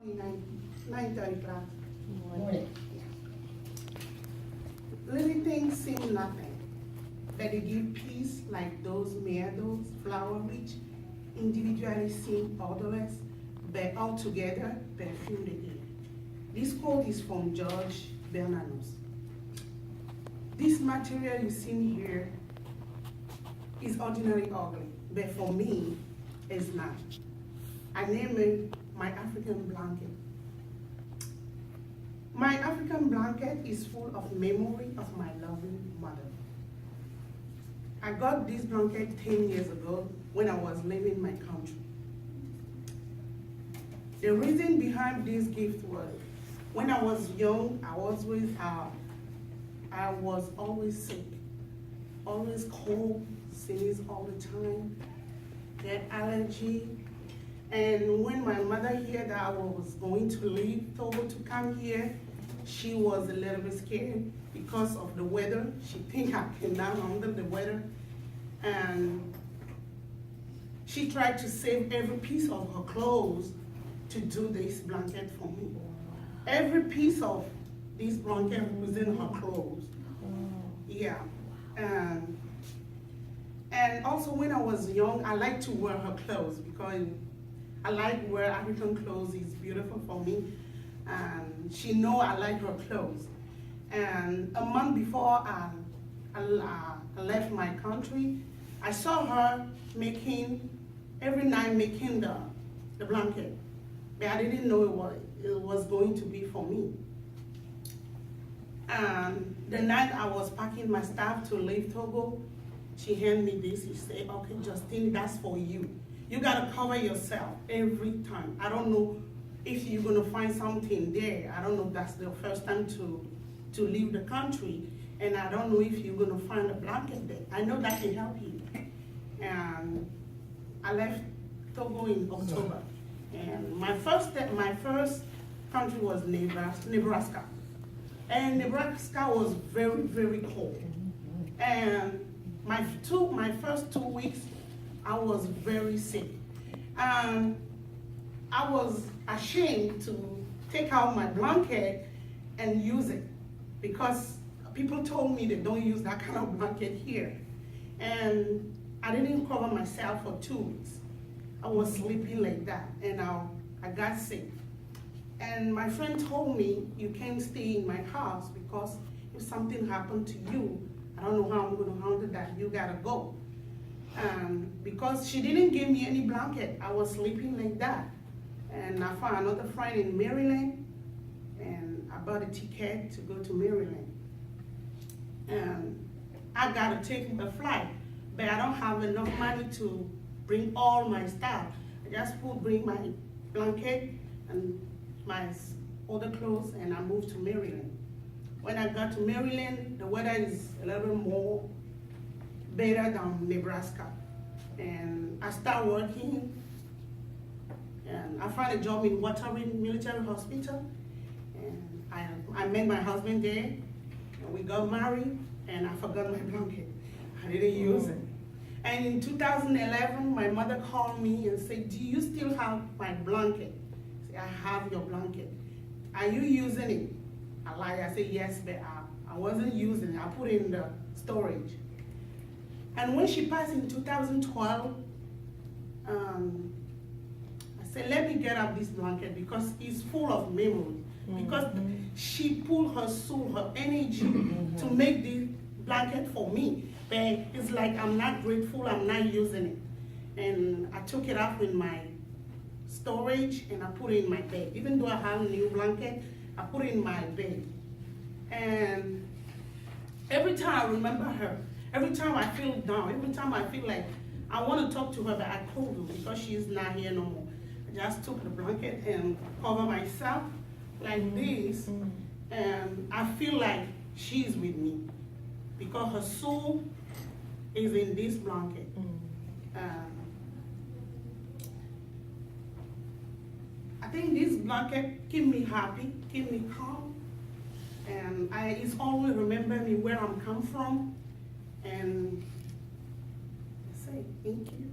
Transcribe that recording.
9:30 class. Morning. Little things seem nothing, but they give peace like those meadows, flower rich, individually seem odorless, but all together perfume the air. This quote is from George Bernanos. This material you see here is ordinarily ugly, but for me, it's not. I name it my African blanket. My African blanket is full of memory of my loving mother. I got this blanket 10 years ago when I was leaving my country. The reason behind this gift was, when I was young, I was always sick, always cold, sneeze all the time, had allergy. And when my mother heard that I was going to leave Togo to come here, she was a little bit scared because of the weather. She think I came down under the weather. And she tried to save every piece of her clothes to do this blanket for me. Every piece of this blanket was in her clothes. Yeah. And also when I was young, I liked to wear her clothes because I like wear African clothes. It's beautiful for me. And she know I like her clothes. And a month before I left my country, I saw her every night making the blanket. But I didn't know it was going to be for me. And the night I was packing my stuff to leave Togo, she handed me this. She said, okay, Justine, that's for you. You gotta cover yourself every time. I don't know if you're gonna find something there. I don't know if that's the first time to leave the country, and I don't know if you're gonna find a blanket there. I know that can help you. And I left Togo in October, and my first country was Nebraska. And Nebraska was very, very cold. And my first 2 weeks, I was very sick. And I was ashamed to take out my blanket and use it because people told me they don't use that kind of blanket here. And I didn't cover myself for 2 weeks. I was sleeping like that, and I got sick. And my friend told me, you can't stay in my house because if something happened to you, I don't know how I'm gonna handle that, you gotta go. Because she didn't give me any blanket, I was sleeping like that. And I found another friend in Maryland, and I bought a ticket to go to Maryland. And I gotta take a flight, but I don't have enough money to bring all my stuff. I just bring my blanket and my other clothes, and I moved to Maryland. When I got to Maryland, the weather is a little bit more better than Nebraska. And I started working, and I found a job in Watering Military Hospital. And I met my husband there, and we got married, and I forgot my blanket. I didn't use it. And in 2011, my mother called me and said, do you still have my blanket? I said, I have your blanket. Are you using it? I lied, I said yes, but I wasn't using it. I put it in the storage. And when she passed in 2012, I said, let me get up this blanket because it's full of memory. Because she pulled her soul, her energy to make this blanket for me. But it's like I'm not grateful, I'm not using it. And I took it out in my storage and I put it in my bed. Even though I have a new blanket, I put it in my bed. And every time I remember her, every time I feel down, every time I feel like I want to talk to her, but I couldn't because she's not here no more. I just took the blanket and cover myself like this, and I feel like she's with me because her soul is in this blanket. I think this blanket keep me happy, keep me calm, and it's always remember me where I'm come from, and I say thank you.